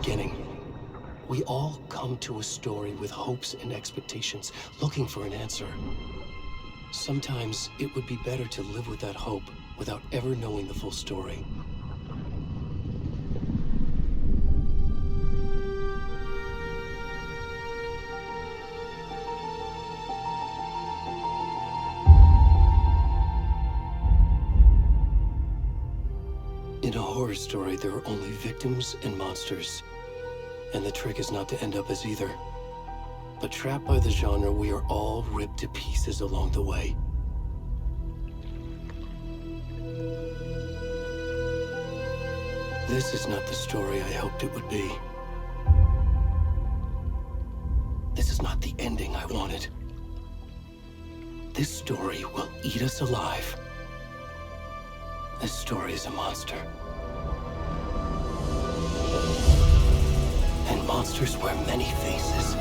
beginning. We all come to a story with hopes and expectations, looking for an answer. Sometimes it would be better to live with that hope without ever knowing the full story. In a horror story, there are only victims and monsters. And the trick is not to end up as either. But trapped by the genre, we are all ripped to pieces along the way. This is not the story I hoped it would be. This is not the ending I wanted. This story will eat us alive. This story is a monster. And monsters wear many faces.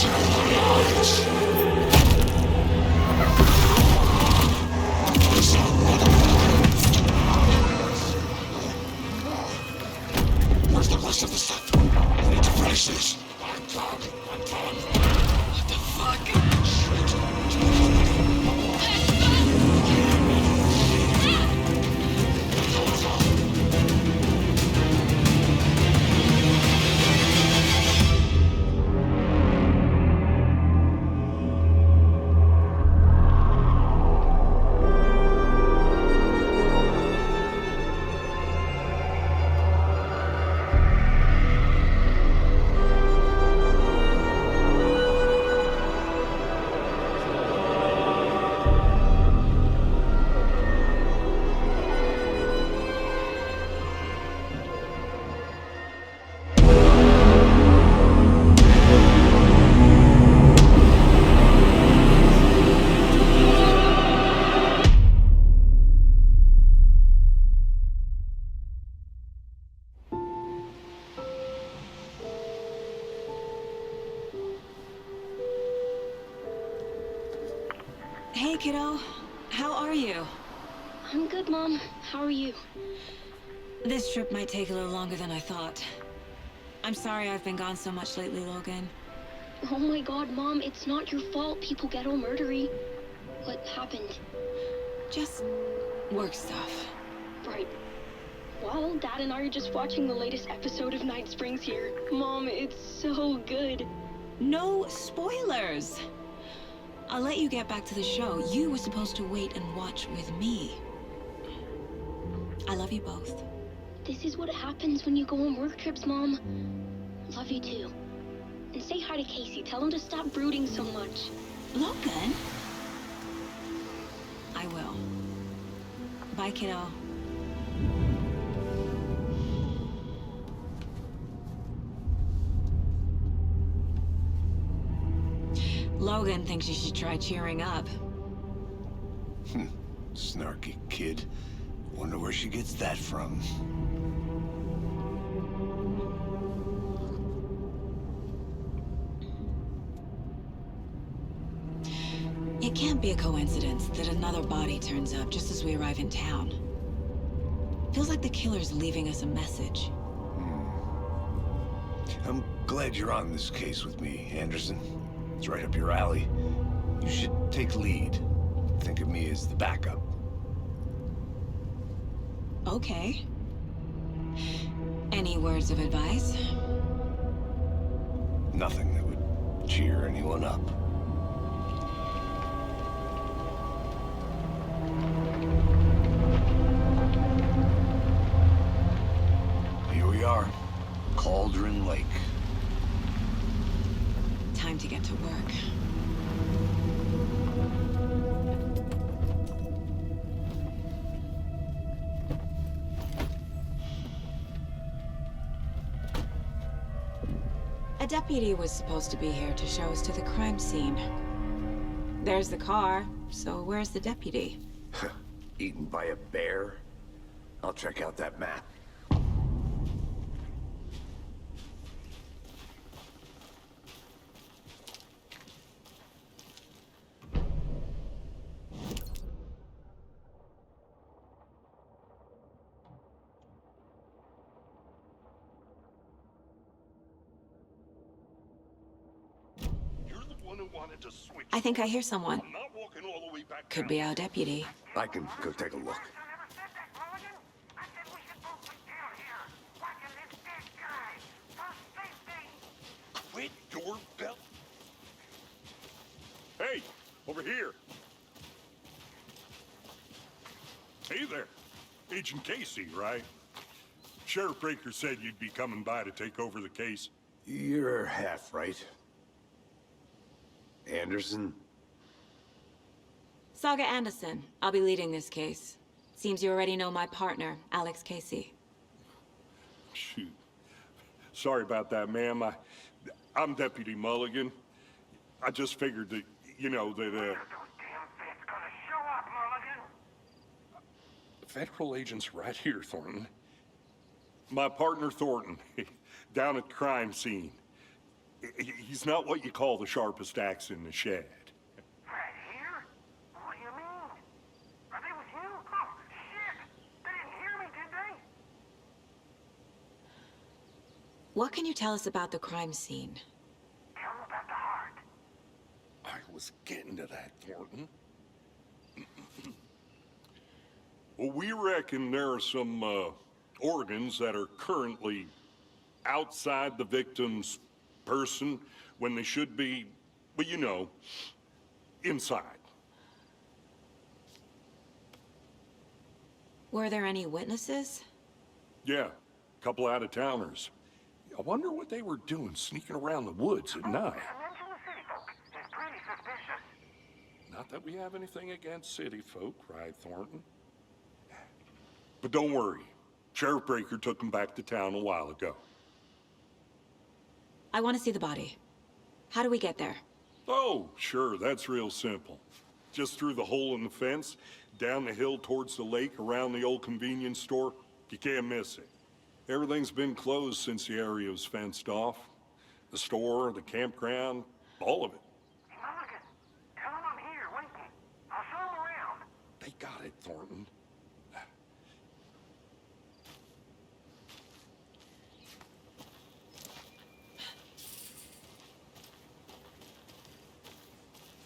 Where's the rest of the stuff? I need to finish this. I'm done. What the fuck? Hey, kiddo. How are you? I'm good, Mom. How are you? This trip might take a little longer than I thought. I'm sorry I've been gone so much lately, Logan. Oh my god, Mom, it's not your fault people get all murdery. What happened? Just work stuff. Right. Well, Dad and I are just watching the latest episode of Night Springs here. Mom, it's so good. No spoilers! I'll let you get back to the show. You were supposed to wait and watch with me. I love you both. This is what happens when you go on work trips, Mom. Love you too. And say hi to Casey. Tell him to stop brooding so much. Logan? I will. Bye, kiddo. Logan thinks you should try cheering up. Snarky kid. Wonder where she gets that from. It can't be a coincidence that another body turns up just as we arrive in town. Feels like the killer's leaving us a message. I'm glad you're on this case with me, Anderson. It's right up your alley. You should take lead. Think of me as the backup. Okay. Any words of advice? Nothing that would cheer anyone up. Here we are. Cauldron Lake. Time to get to work. A deputy was supposed to be here to show us to the crime scene. There's the car, so where's the deputy? Eaten by a bear? I'll check out that map. I think I hear someone. Could be our deputy. I can go take a look. Quit your belt. Hey, over here. Hey there. Agent Casey, right? Sheriff Breaker said you'd be coming by to take over the case. You're half right. Anderson? Saga Anderson. I'll be leading this case. Seems you already know my partner, Alex Casey. Shoot. Sorry about that, ma'am. I'm Deputy Mulligan. I just figured that, you know, that, Federal agents right here, Thornton. My partner, Thornton, down at the crime scene. He's not what you call the sharpest axe in the shed. Right here? What do you mean? Are they with you? Oh, shit! They didn't hear me, did they? What can you tell us about the crime scene? Tell them about the heart. I was getting to that, Thornton. Well, we reckon there are some organs that are currently outside the victim's person when they should be, well, you know, inside. Were there any witnesses? Yeah, a couple out-of-towners. I wonder what they were doing sneaking around the woods at night. Mention the city folk. It's pretty suspicious. Not that we have anything against city folk, right, Thornton? But don't worry. Sheriff Breaker took them back to town a while ago. I want to see the body. How do we get there? Oh, sure, that's real simple. Just through the hole in the fence, down the hill towards the lake, around the old convenience store. You can't miss it. Everything's been closed since the area was fenced off. The store, the campground, all of it. Mulligan, tell them I'm here, waiting. I'll show them around. They got it, Thornton.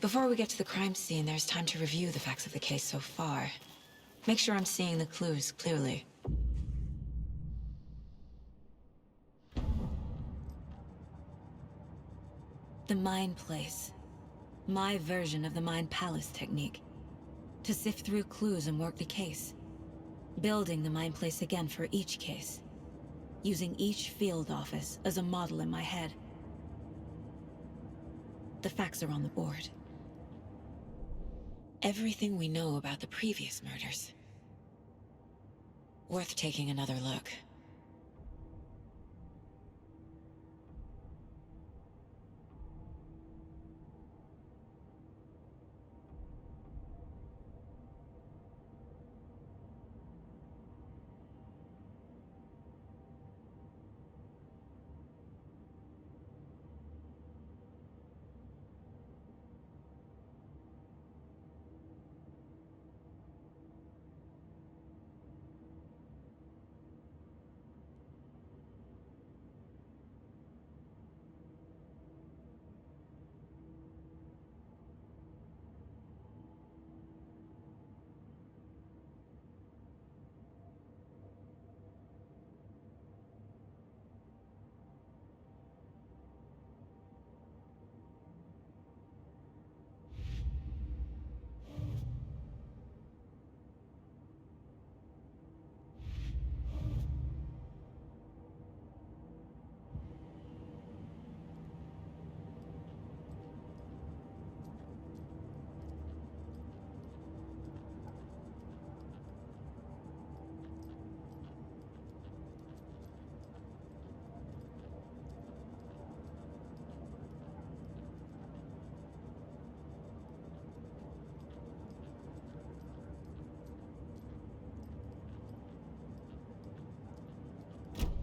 Before we get to the crime scene, there's time to review the facts of the case so far. Make sure I'm seeing the clues clearly. The Mind Place. My version of the Mind Palace technique. To sift through clues and work the case. Building the Mind Place again for each case. Using each field office as a model in my head. The facts are on the board. Everything we know about the previous murders. Worth taking another look.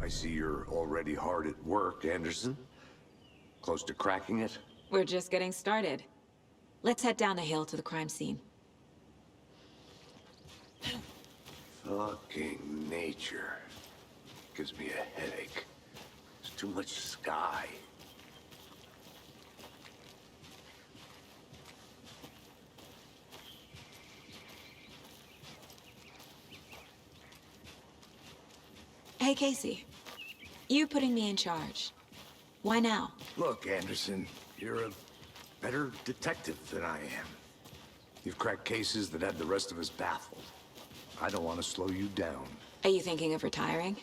I see you're already hard at work, Anderson. Close to cracking it? We're just getting started. Let's head down the hill to the crime scene. Fucking nature. Gives me a headache. There's too much sky. Hey, Casey. You putting me in charge. Why now? Look, Anderson, you're a better detective than I am. You've cracked cases that had the rest of us baffled. I don't want to slow you down. Are you thinking of retiring?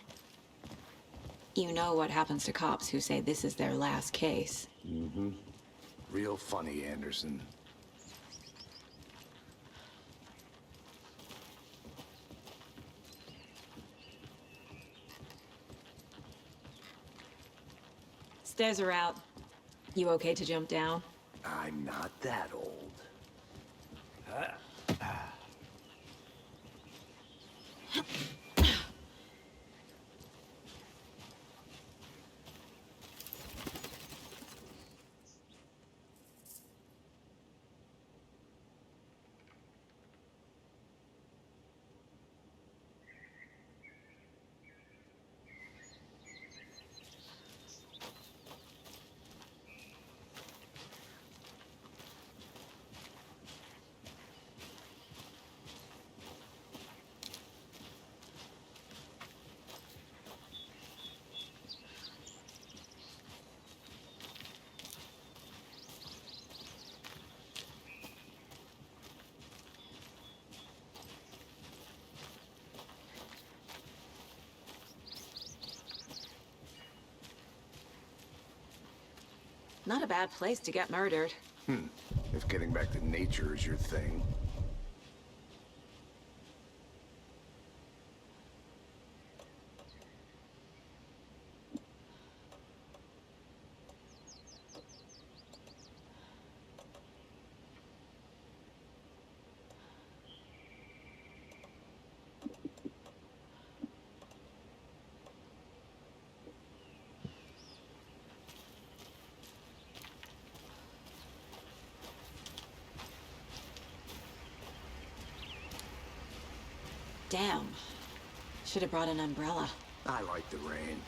You know what happens to cops who say this is their last case. Mm-hmm. Real funny, Anderson. Stairs are out. You okay to jump down? I'm not that old. Not a bad place to get murdered. If getting back to nature is your thing. Damn. Should have brought an umbrella. I like the rain.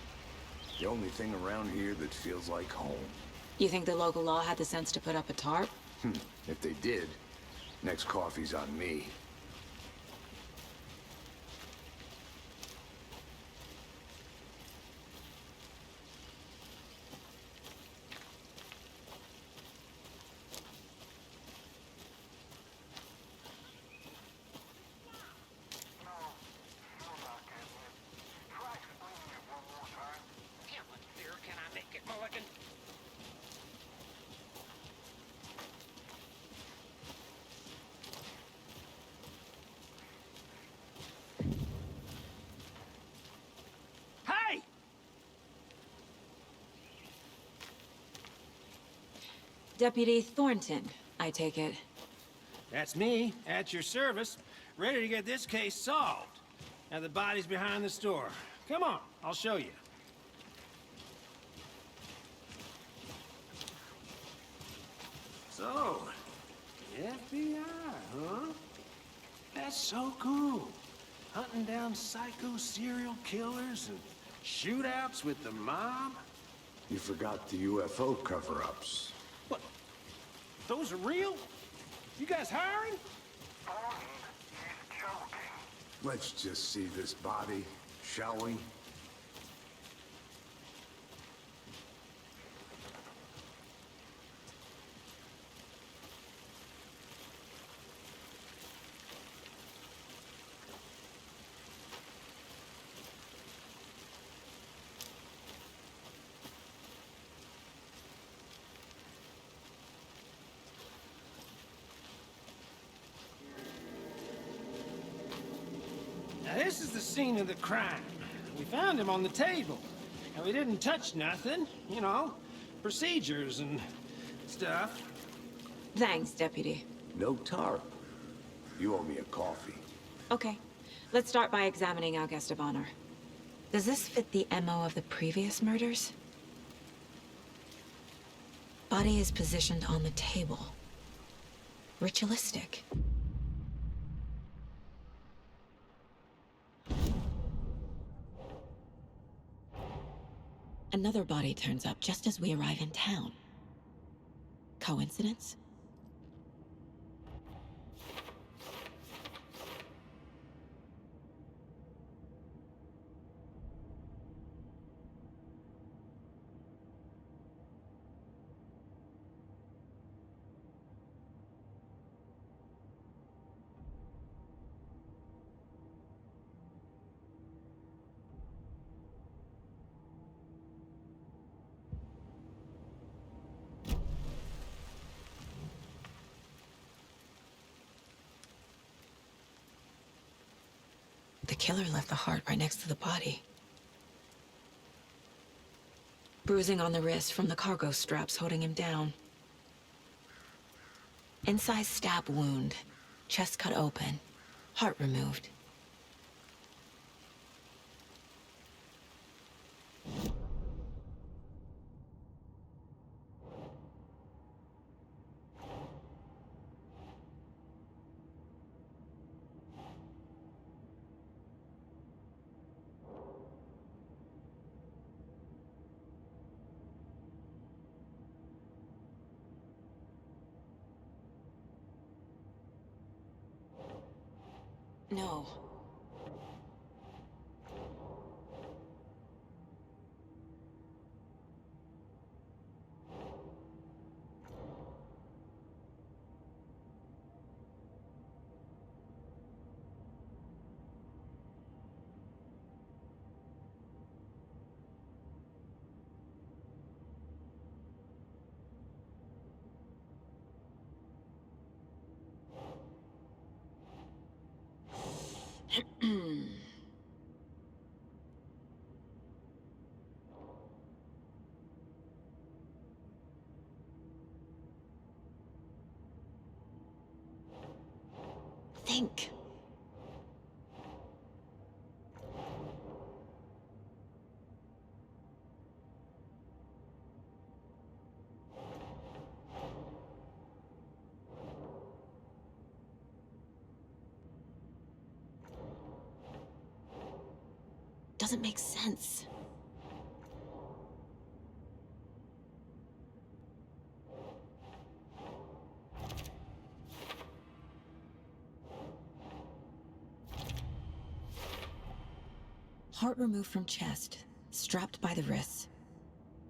The only thing around here that feels like home. You think the local law had the sense to put up a tarp? If they did, next coffee's on me. Deputy Thornton, I take it. That's me, at your service, ready to get this case solved. Now the body's behind the store. Come on, I'll show you. So, FBI, huh? That's so cool. Hunting down psycho serial killers and shootouts with the mob. You forgot the UFO cover-ups. What? Those are real? You guys hiring? Bond is joking. Let's just see this body, shall we? Now this is the scene of the crime. We found him on the table. And we didn't touch nothing, you know, procedures and stuff. Thanks, Deputy. No tarp. You owe me a coffee. Okay, let's start by examining our guest of honor. Does this fit the MO of the previous murders? Body is positioned on the table. Ritualistic. Another body turns up just as we arrive in town. Coincidence? The killer left the heart right next to the body. Bruising on the wrist from the cargo straps holding him down. Incised stab wound. Chest cut open. Heart removed. No. think. Doesn't make sense. Heart removed from chest, strapped by the wrists.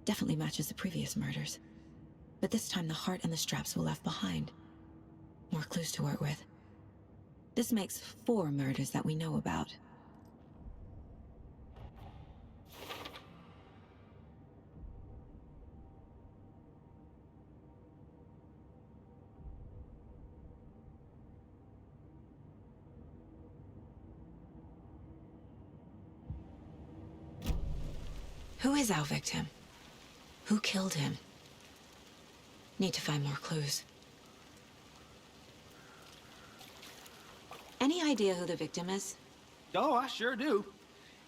Definitely matches the previous murders. But this time the heart and the straps were left behind. More clues to work with. This makes 4 murders that we know about. Who is our victim? Who killed him? Need to find more clues. Any idea who the victim is? Oh, I sure do.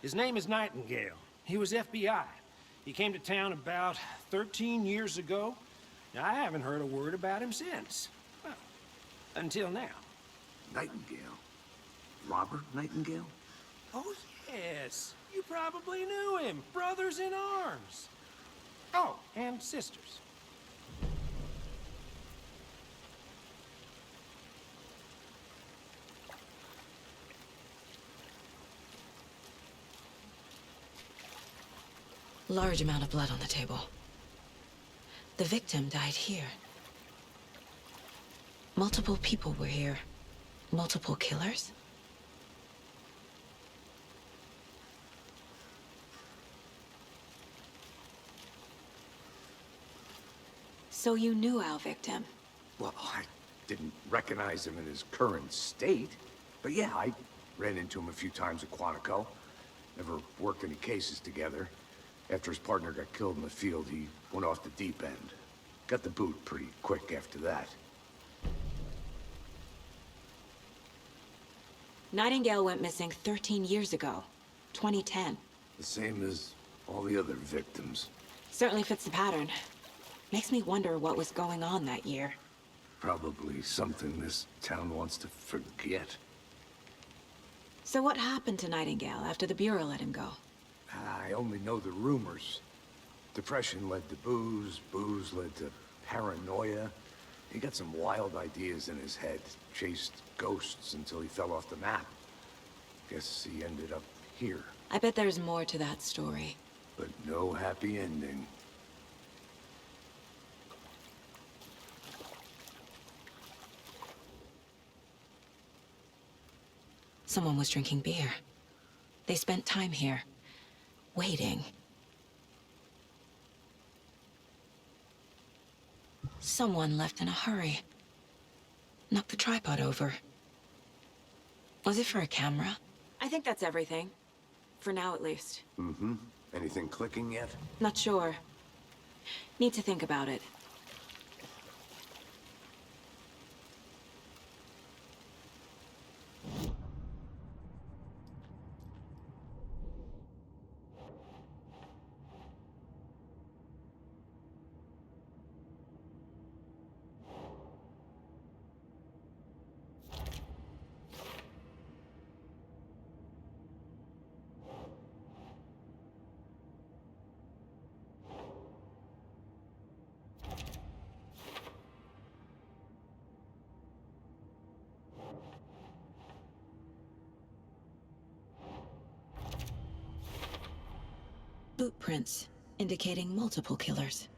His name is Nightingale. He was FBI. He came to town about 13 years ago. Now, I haven't heard a word about him since. Well, until now. Nightingale? Robert Nightingale? Oh, yes. You probably knew him. Brothers in arms. Oh, and sisters. Large amount of blood on the table. The victim died here. Multiple people were here. Multiple killers? So you knew our victim? Well, I didn't recognize him in his current state. But yeah, I ran into him a few times at Quantico. Never worked any cases together. After his partner got killed in the field, he went off the deep end. Got the boot pretty quick after that. Nightingale went missing 13 years ago. 2010. The same as all the other victims. Certainly fits the pattern. Makes me wonder what was going on that year. Probably something this town wants to forget. So what happened to Nightingale after the Bureau let him go? I only know the rumors. Depression led to booze, booze led to paranoia. He got some wild ideas in his head, chased ghosts until he fell off the map. Guess he ended up here. I bet there's more to that story. But no happy ending. Someone was drinking beer. They spent time here, waiting. Someone left in a hurry. Knocked the tripod over. Was it for a camera? I think that's everything. For now, at least. Mm-hmm. Anything clicking yet? Not sure. Need to think about it. Boot prints, indicating multiple killers.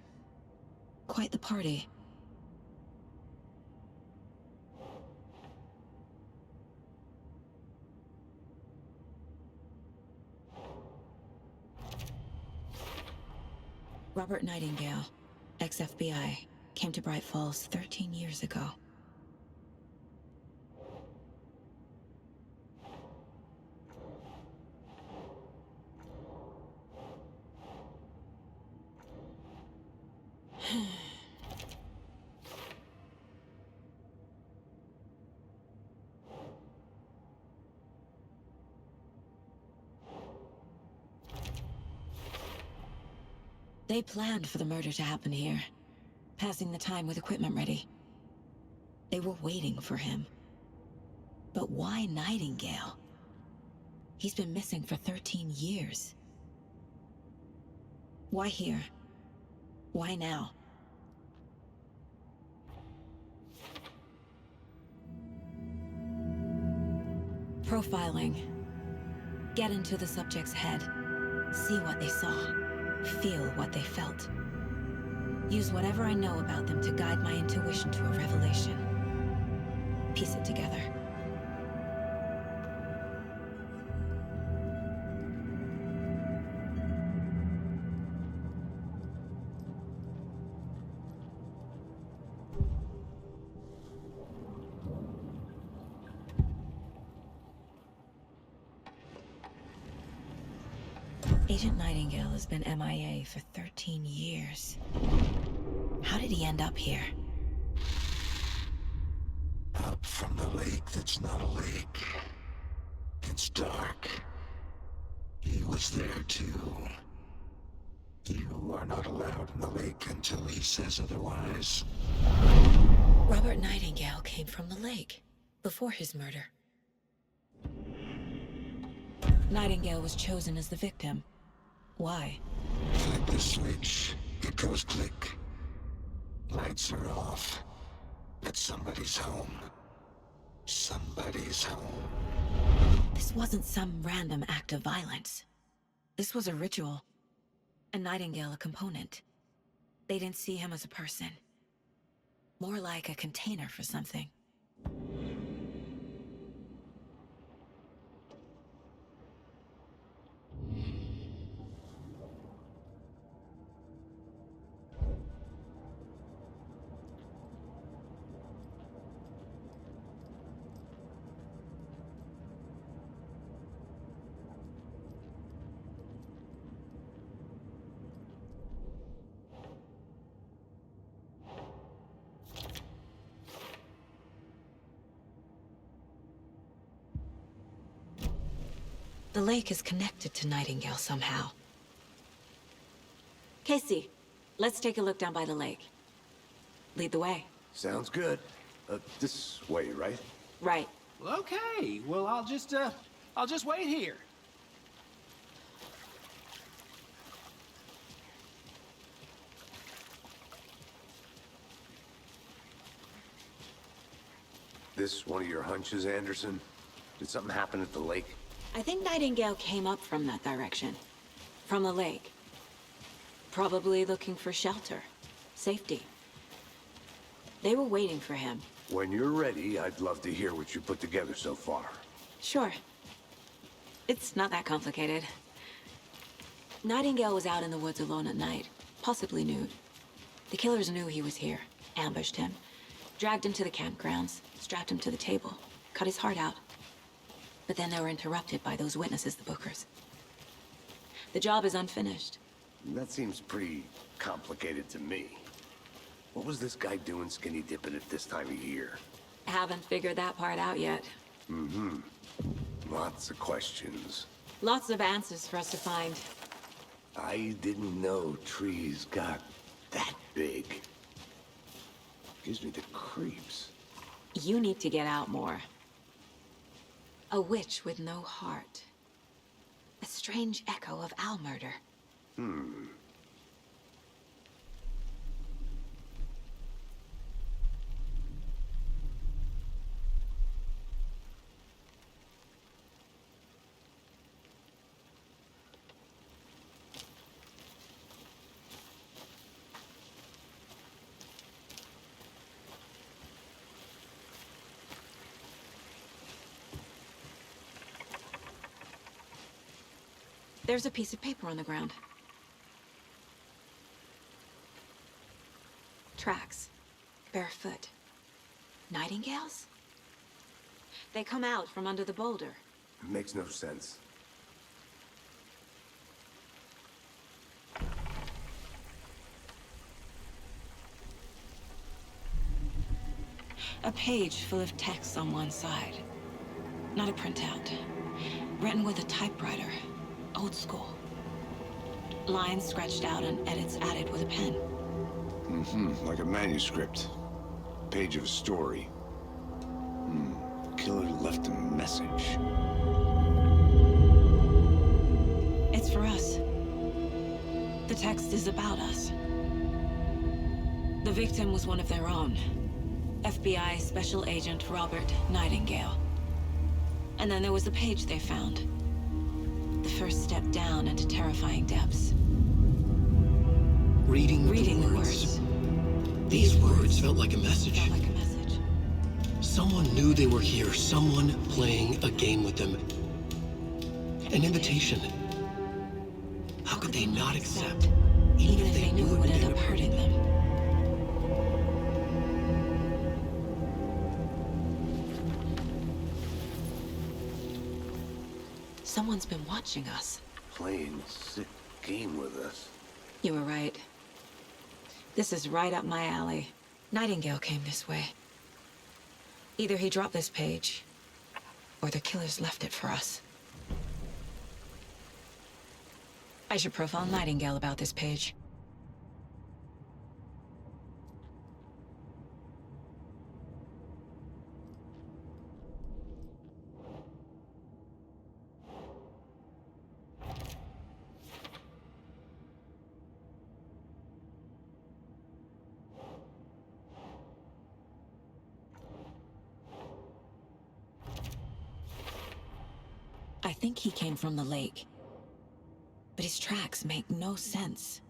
Quite the party. Robert Nightingale, ex-FBI, came to Bright Falls 13 years ago. They planned for the murder to happen here, passing the time with equipment ready. They were waiting for him. But why Nightingale? He's been missing for 13 years. Why here? Why now? Profiling. Get into the subject's head. See what they saw. Feel what they felt. Use whatever I know about them to guide my intuition to a revelation. Piece it together. Agent Nightingale has been MIA for 13 years. How did he end up here? Up from the lake that's not a lake. It's dark. He was there too. You are not allowed in the lake until he says otherwise. Robert Nightingale came from the lake, before his murder. Nightingale was chosen as the victim. Why? Flip the switch. It goes click. Lights are off. But somebody's home. Somebody's home. This wasn't some random act of violence. This was a ritual. And Nightingale a component. They didn't see him as a person. More like a container for something. The lake is connected to Nightingale somehow. Casey, let's take a look down by the lake. Lead the way. Sounds good. This way, right? Right. Well, okay. Well, I'll just wait here. This one of your hunches, Anderson? Did something happen at the lake? I think Nightingale came up from that direction. From the lake. Probably looking for shelter. Safety. They were waiting for him. When you're ready, I'd love to hear what you put together so far. Sure. It's not that complicated. Nightingale was out in the woods alone at night, possibly nude. The killers knew he was here, ambushed him, dragged him to the campgrounds, strapped him to the table, cut his heart out. But then they were interrupted by those witnesses, the Bookers. The job is unfinished. That seems pretty complicated to me. What was this guy doing skinny dipping at this time of year? Haven't figured that part out yet. Mm-hmm. Lots of questions. Lots of answers for us to find. I didn't know trees got that big. Gives me the creeps. You need to get out more. A witch with no heart. A strange echo of owl murder. There's a piece of paper on the ground. Tracks. Barefoot. Nightingales? They come out from under the boulder. It makes no sense. A page full of text on one side. Not a printout. Written with a typewriter. Old school. Lines scratched out and edits added with a pen. Like a manuscript. Page of a story. Killer left a message. It's for us. The text is about us. The victim was one of their own. FBI Special Agent Robert Nightingale. And then there was the page they found. The first step down into terrifying depths. Reading the words. These words felt like a message. Someone knew they were here. Someone playing a game with them. An invitation. How could they not accept, even if they knew it would end up hurting them? Someone's been watching us. Playing a sick game with us. You were right. This is right up my alley. Nightingale came this way. Either he dropped this page, or the killers left it for us. I should profile Nightingale about this page. I think he came from the lake. But his tracks make no sense.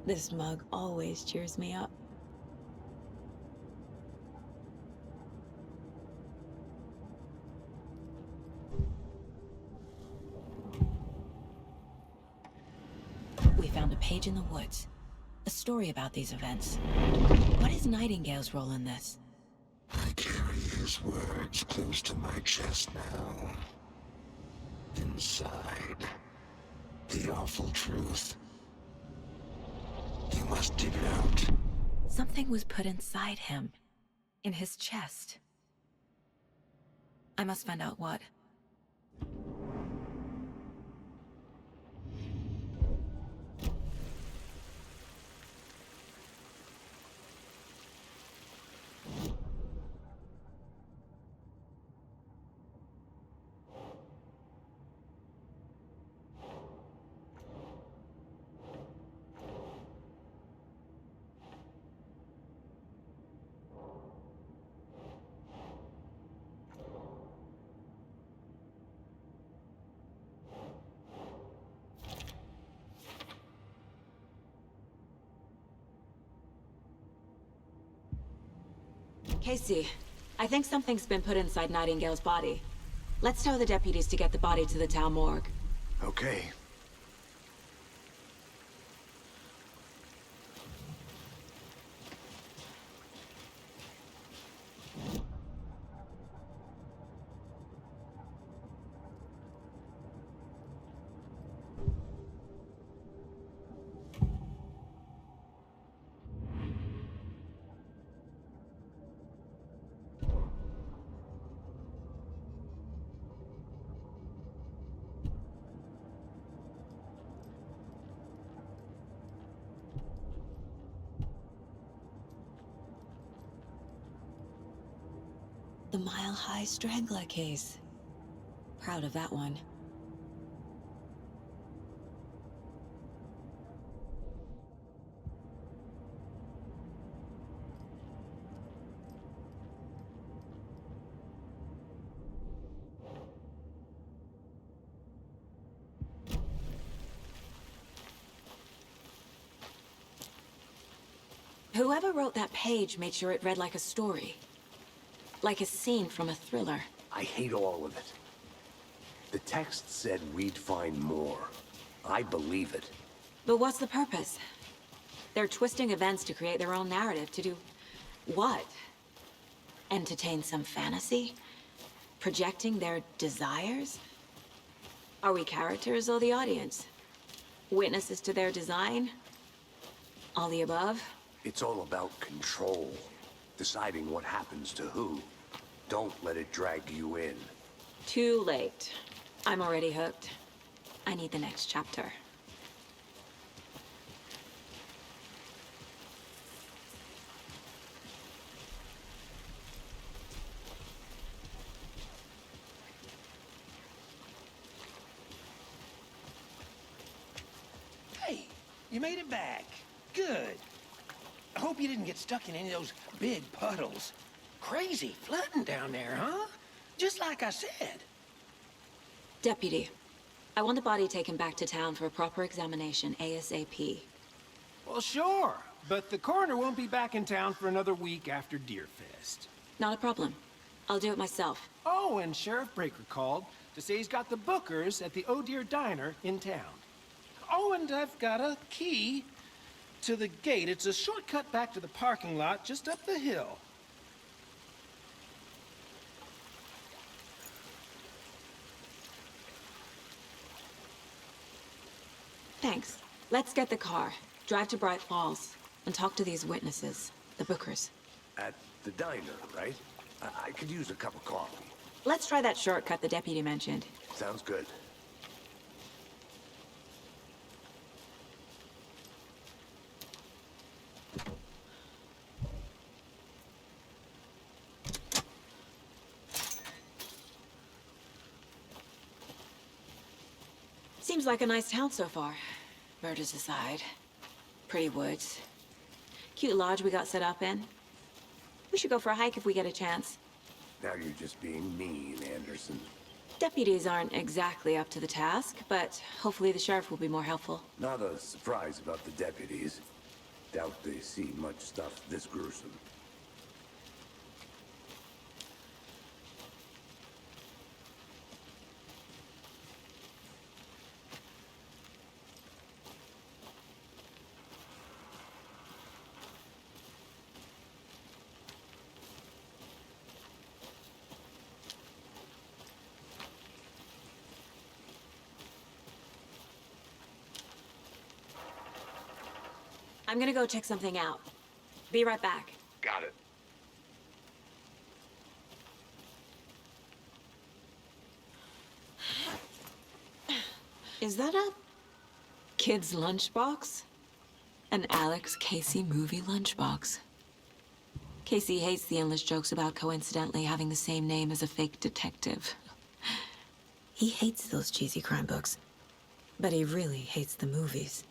This mug always cheers me up. We found a page in the woods. A story about these events. What is Nightingale's role in this? I carry his words close to my chest now. Inside, the awful truth. You must dig it out. Something was put inside him. In his chest. I must find out what. Casey, I think something's been put inside Nightingale's body. Let's tell the deputies to get the body to the town morgue. Okay. The Mile High Strangler case. Proud of that one. Whoever wrote that page made sure it read like a story. Like a scene from a thriller. I hate all of it. The text said we'd find more. I believe it. But what's the purpose? They're twisting events to create their own narrative. To do what? Entertain some fantasy? Projecting their desires? Are we characters or the audience? Witnesses to their design? All the above? It's all about control. Deciding what happens to who. Don't let it drag you in. Too late. I'm already hooked. I need the next chapter. Hey, you made it back. Good. I hope you didn't get stuck in any of those big puddles. Crazy flooding down there, huh? Just like I said. Deputy, I want the body taken back to town for a proper examination, ASAP. Well, sure. But the coroner won't be back in town for another week after Deerfest. Not a problem. I'll do it myself. Oh, and Sheriff Breaker called to say he's got the Bookers at the Oh Dear Diner in town. Oh, and I've got a key to the gate. It's a shortcut back to the parking lot just up the hill. Thanks. Let's get the car, drive to Bright Falls, and talk to these witnesses, the Bookers. At the diner, right? I could use a cup of coffee. Let's try that shortcut the deputy mentioned. Sounds good. Seems like a nice town so far. Murders aside. Pretty woods. Cute lodge we got set up in. We should go for a hike if we get a chance. Now you're just being mean, Anderson. Deputies aren't exactly up to the task, but hopefully the sheriff will be more helpful. Not a surprise about the deputies. Doubt they see much stuff this gruesome. I'm gonna go check something out. Be right back. Got it. Is that a kid's lunchbox? An Alex Casey movie lunchbox. Casey hates the endless jokes about coincidentally having the same name as a fake detective. He hates those cheesy crime books, but he really hates the movies.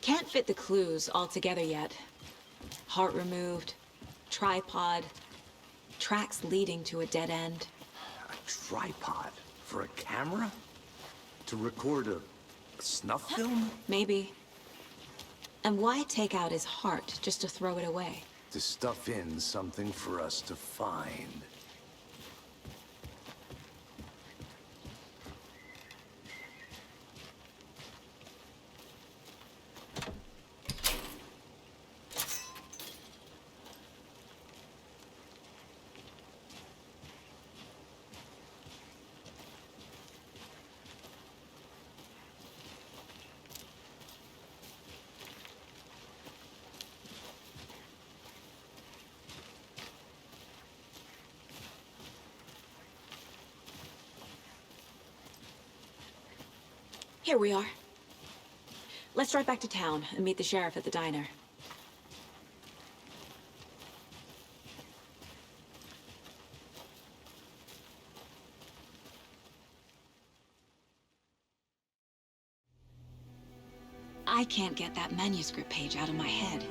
Can't fit the clues all together yet. Heart removed, tripod, tracks leading to a dead end. A tripod? For a camera? To record a snuff film? Maybe. And why take out his heart just to throw it away? To stuff in something for us to find. Here we are. Let's drive back to town and meet the sheriff at the diner. I can't get that manuscript page out of my head.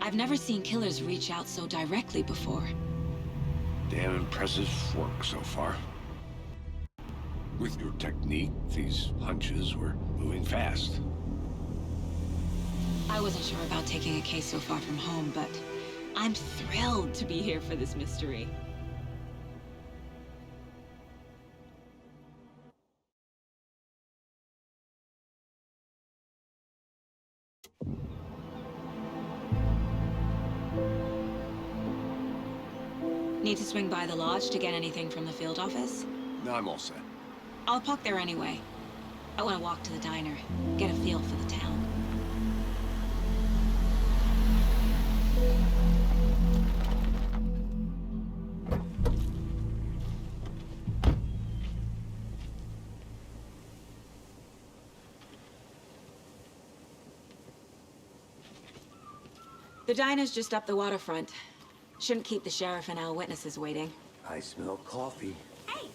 I've never seen killers reach out so directly before. Damn impressive work so far. With your technique, these hunches were moving fast. I wasn't sure about taking a case so far from home, but I'm thrilled to be here for this mystery. Need to swing by the lodge to get anything from the field office? No, I'm all set. I'll park there anyway. I want to walk to the diner, get a feel for the town. The diner's just up the waterfront. Shouldn't keep the sheriff and our witnesses waiting. I smell coffee. Hey!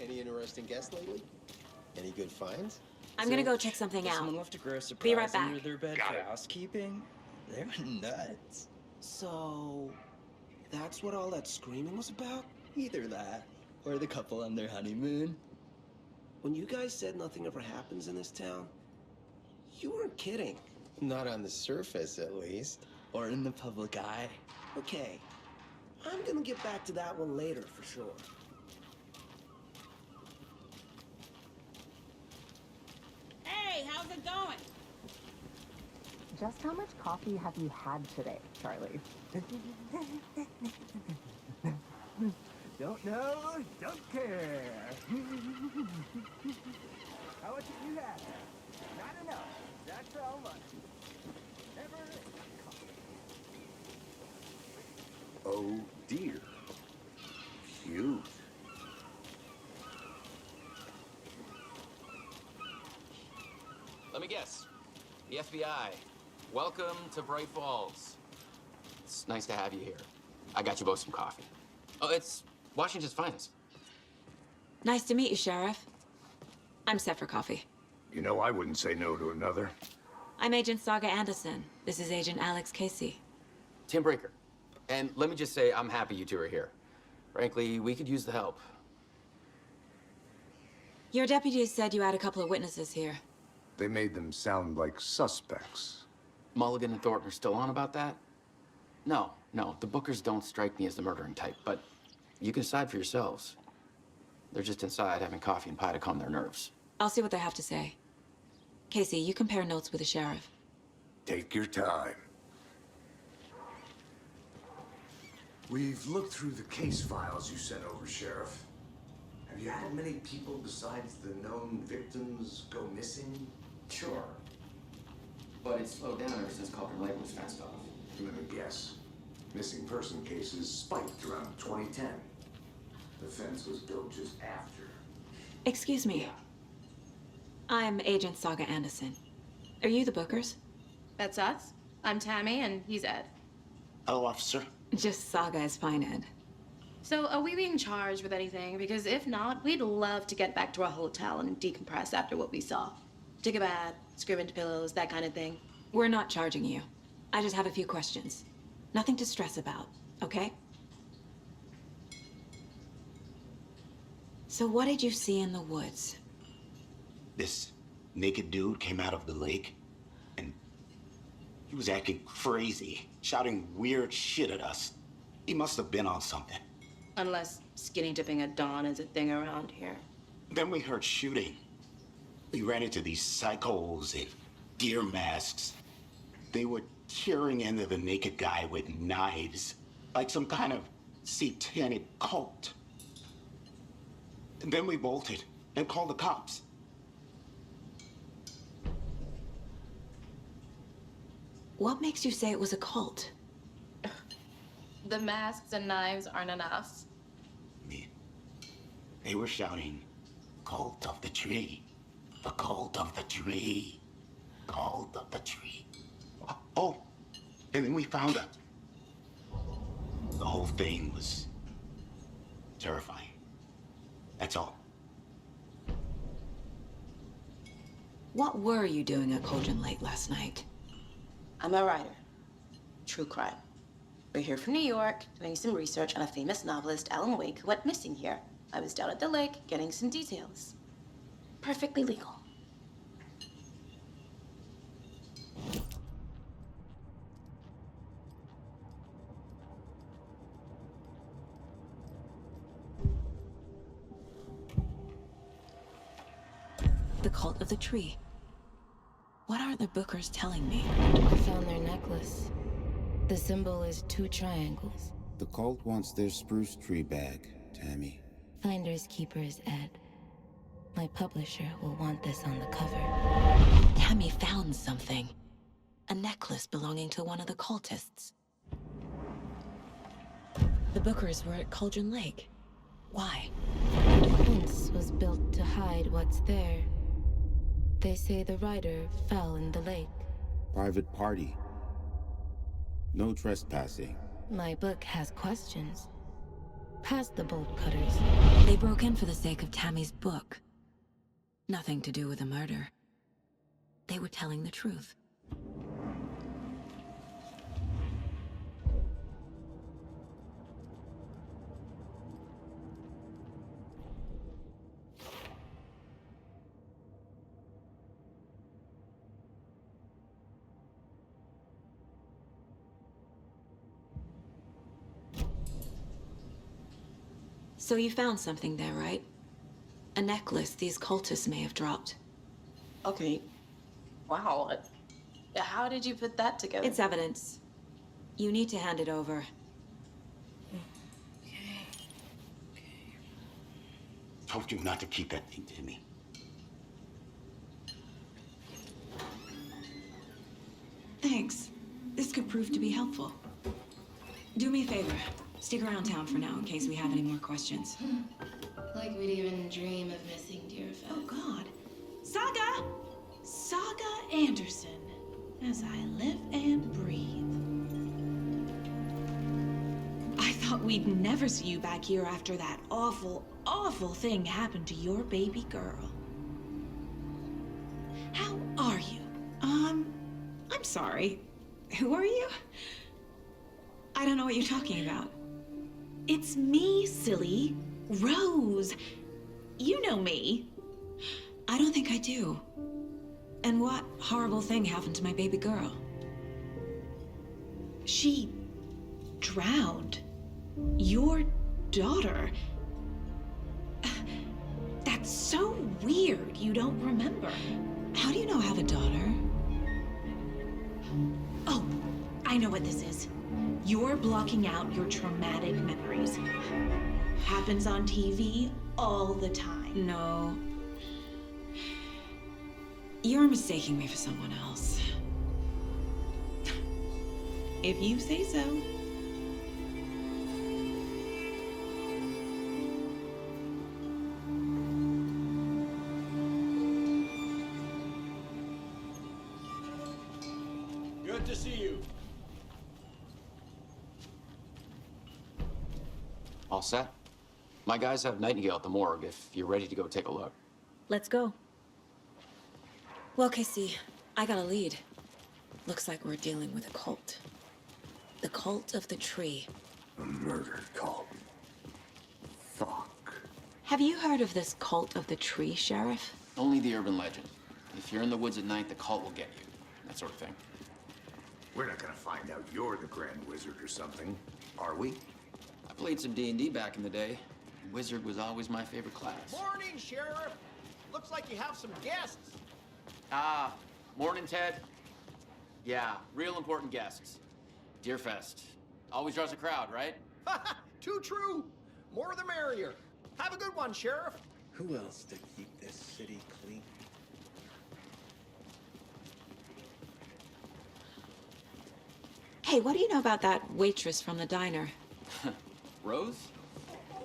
Any interesting guests lately? Any good finds? I'm gonna go check something out. Someone left a gross surprise Be right back. under their bed for housekeeping? They were nuts. So, that's what all that screaming was about? Either that, or the couple on their honeymoon. When you guys said nothing ever happens in this town, you weren't kidding. Not on the surface, at least. Or in the public eye. Okay, I'm gonna get back to that one later for sure. Hey, how's it going? Just how much coffee have you had today, Charlie? Don't know, don't care. How much have you had? Not enough. That's how much. Never. Oh dear. Cute. Let me guess. The FBI. Welcome to Bright Falls. It's nice to have you here. I got you both some coffee. Oh, it's Washington's finest. Nice to meet you, Sheriff. I'm set for coffee. You know, I wouldn't say no to another. I'm Agent Saga Anderson. This is Agent Alex Casey. Tim Breaker. And let me just say, I'm happy you two are here. Frankly, we could use the help. Your deputies said you had a couple of witnesses here. They made them sound like suspects. Mulligan and Thornton are still on about that? No, the Bookers don't strike me as the murdering type, but you can decide for yourselves. They're just inside having coffee and pie to calm their nerves. I'll see what they have to say. Casey, you compare notes with the sheriff. Take your time. We've looked through the case files you sent over, Sheriff. Have you had many people besides the known victims go missing? Sure. But it's slowed down ever since Culper Lake was fenced off. Let me guess. Missing person cases spiked around 2010. The fence was built just after. Excuse me. I'm Agent Saga Anderson. Are you the Bookers? That's us. I'm Tammy, and he's Ed. Hello, officer. Just Saga is fine, Ed. So, are we being charged with anything? Because if not, we'd love to get back to our hotel and decompress after what we saw. Take a bath, scream into pillows, that kind of thing. We're not charging you. I just have a few questions. Nothing to stress about, okay? So what did you see in the woods? This naked dude came out of the lake, and he was acting crazy, shouting weird shit at us. He must have been on something. Unless skinny dipping at dawn is a thing around here. Then we heard shooting. We ran into these psychos in deer masks. They were tearing into the naked guy with knives, like some kind of satanic cult. And then we bolted and called the cops. What makes you say it was a cult? The masks and knives aren't enough. They were shouting, "Cult of the tree. The cult of the tree. Cult of the tree." Oh, and then we found it. The whole thing was terrifying. That's all. What were you doing at Colgan Lake last night? I'm a writer. True crime. We're here from New York, doing some research on a famous novelist, Alan Wake, who went missing here. I was down at the lake, getting some details. Perfectly legal. The cult of the tree. What are the Bookers telling me? I found their necklace. The symbol is 2 triangles. The cult wants their spruce tree back, Tammy. Finders keepers, Ed. My publisher will want this on the cover. Tammy found something. A necklace belonging to one of the cultists. The Bookers were at Colgan Lake. Why? The fence was built to hide what's there. They say the writer fell in the lake. Private party. No trespassing. My book has questions. Past the bolt cutters. They broke in for the sake of Tammy's book. Nothing to do with a murder. They were telling the truth. So you found something there, right? A necklace these cultists may have dropped. Okay. Wow. How did you put that together? It's evidence. You need to hand it over. Told you not to keep that thing to me. Thanks. This could prove to be helpful. Do me a favor. Stick around town for now in case we have any more questions. Like we'd even dream of missing dear friends. Oh, God. Saga! Saga Anderson. As I live and breathe. I thought we'd never see you back here after that awful, awful thing happened to your baby girl. How are you? I'm sorry. Who are you? I don't know what you're talking about. It's me, silly. Rose. You know me. I don't think I do. And what horrible thing happened to my baby girl? She drowned. Your daughter. That's so weird you don't remember. How do you know I have a daughter? Oh, I know what this is. You're blocking out your traumatic memories. Happens on TV all the time. No. You're mistaking me for someone else. If you say so. Good to see you. All set? My guys have Nightingale at the morgue if you're ready to go take a look. Let's go. Well, Casey, I got a lead. Looks like we're dealing with a cult. The cult of the tree. A murder cult. Fuck. Have you heard of this cult of the tree, Sheriff? Only the urban legend. If you're in the woods at night, the cult will get you. That sort of thing. We're not gonna find out you're the Grand Wizard or something, are we? I played some D&D back in the day. Wizard was always my favorite class. Morning, Sheriff. Looks like you have some guests. Ah, morning, Ted. Yeah, real important guests. Deerfest. Always draws a crowd, right? Too true. More the merrier. Have a good one, Sheriff. Who else to keep this city clean? Hey, what do you know about that waitress from the diner? Rose?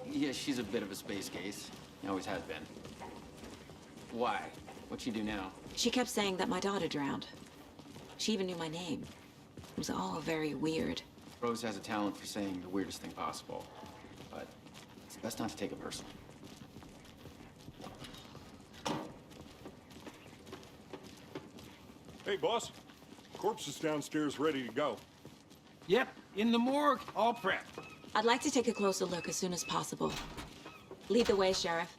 Yeah, she's a bit of a space case. Always has been. Why? What'd she do now? She kept saying that my daughter drowned. She even knew my name. It was all very weird. Rose has a talent for saying the weirdest thing possible. But it's best not to take it personally. Hey, boss. Corpse is downstairs ready to go. Yep, in the morgue, all prepped. I'd like to take a closer look as soon as possible. Lead the way, Sheriff.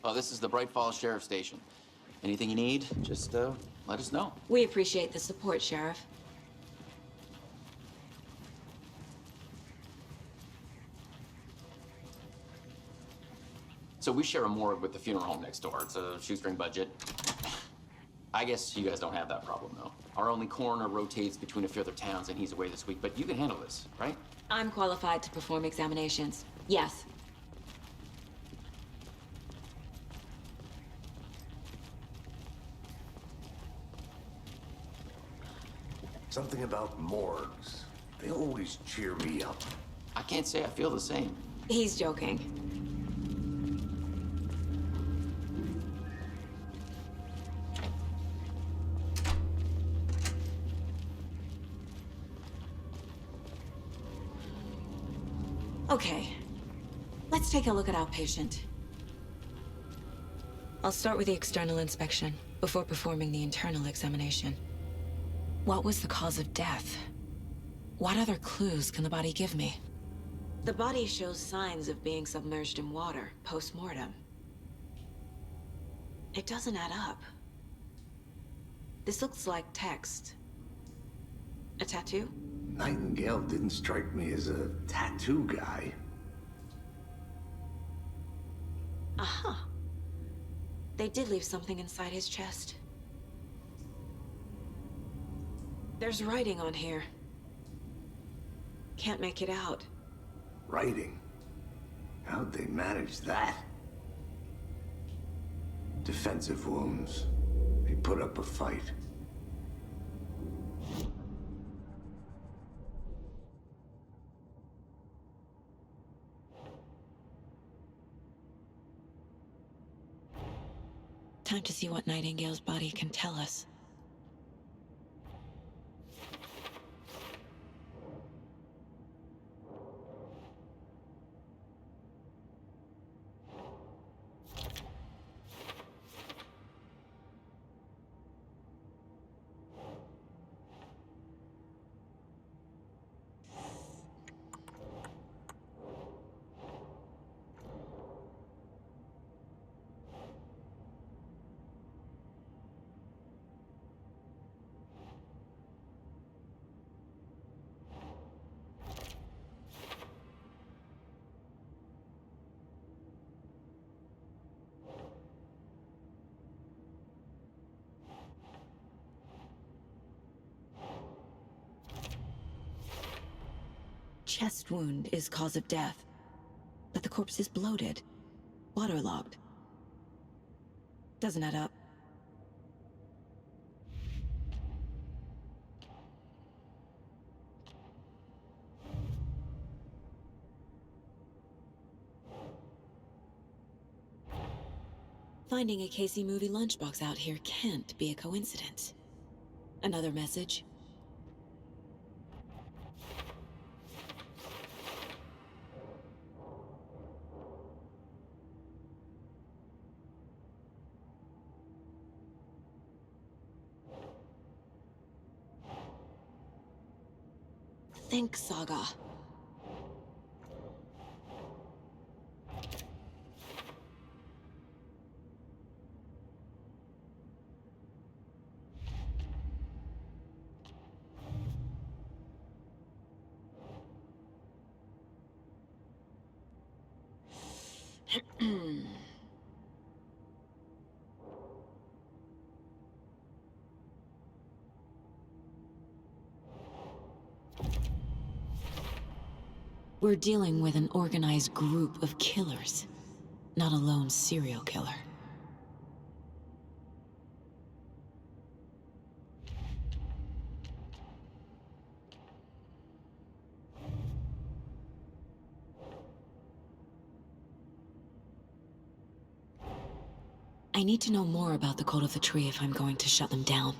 Oh, this is the Bright Falls Sheriff Station. Anything you need, just let us know. We appreciate the support, Sheriff. So we share a morgue with the funeral home next door. It's a shoestring budget. I guess you guys don't have that problem, though. Our only coroner rotates between a few other towns, and he's away this week. But you can handle this, right? I'm qualified to perform examinations. Yes. Something about morgues. They always cheer me up. I can't say I feel the same. He's joking. Okay, let's take a look at our patient. I'll start with the external inspection before performing the internal examination. What was the cause of death? What other clues can the body give me? The body shows signs of being submerged in water post-mortem. It doesn't add up. This looks like text. A tattoo? Nightingale didn't strike me as a tattoo guy. Aha. They did leave something inside his chest. There's writing on here. Can't make it out. Writing? How'd they manage that? Defensive wounds. They put up a fight. Time to see what Nightingale's body can tell us. Chest wound is cause of death, but the corpse is bloated, waterlogged. Doesn't add up. Finding a Casey movie lunchbox out here can't be a coincidence. Another message. Think, Saga. We're dealing with an organized group of killers, not a lone serial killer. I need to know more about the Code of the Tree if I'm going to shut them down.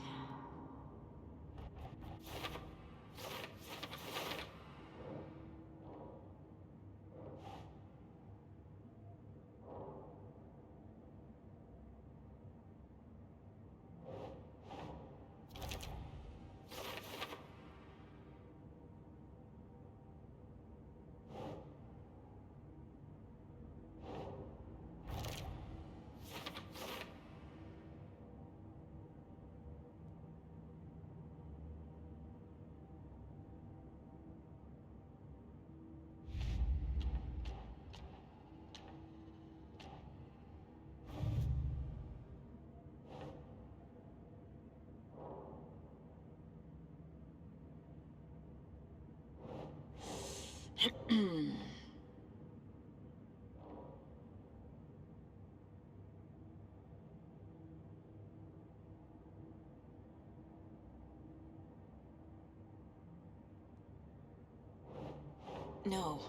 No.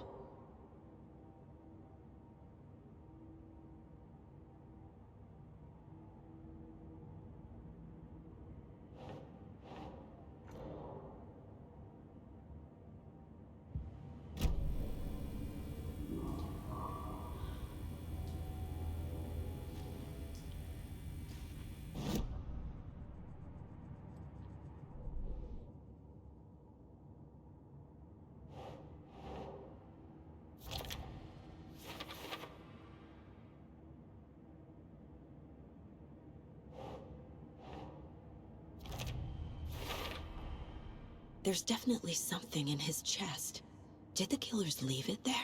There's definitely something in his chest. Did the killers leave it there?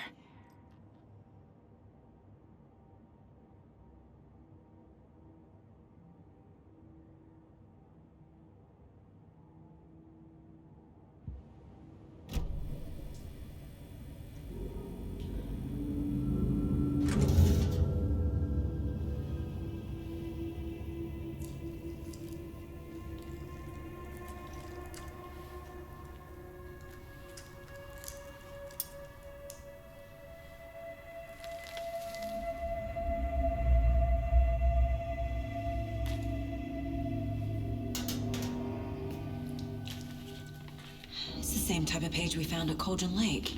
Same type of page we found at Cauldron Lake.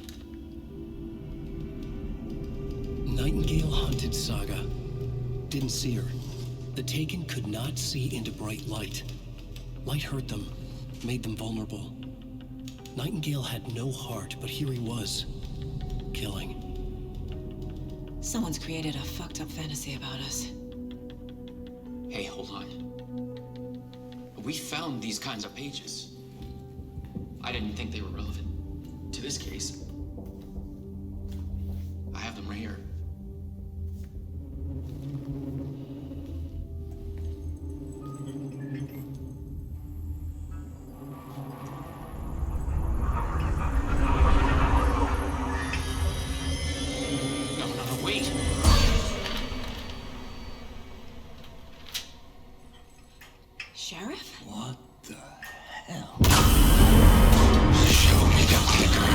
Nightingale hunted Saga. Didn't see her. The Taken could not see into bright light. Light hurt them, made them vulnerable. Nightingale had no heart, but here he was, killing. Someone's created a fucked up fantasy about us. Hey, hold on. We found these kinds of pages. I didn't think they were relevant to this case. I have them right here. No, wait! Sheriff? What the hell? Show me the clicker.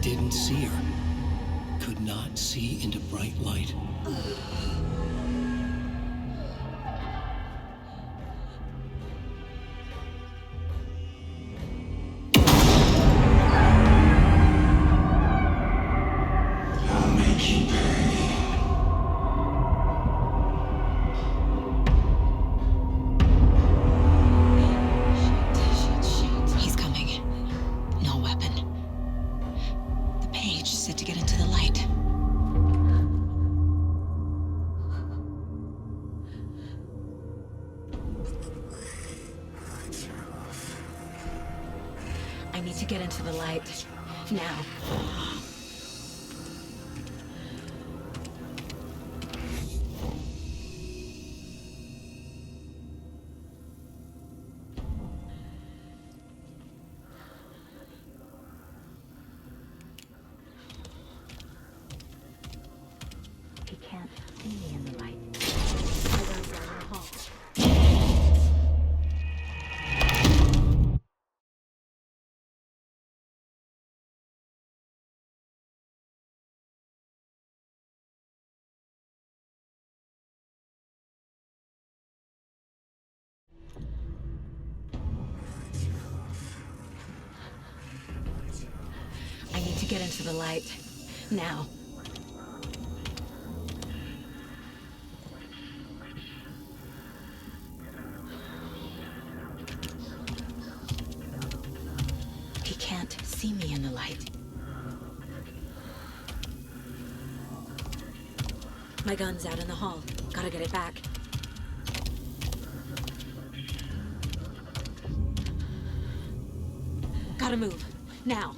Didn't see her. Could not see into bright light. I'll make you pay. He's coming. said to get into the light. I need to get into the light. Now. He can't see me in the light. I run down the hall. I need to get into the light. Now. He can't see me in the light. My gun's out in the hall. Gotta get it back. Gotta move. Now.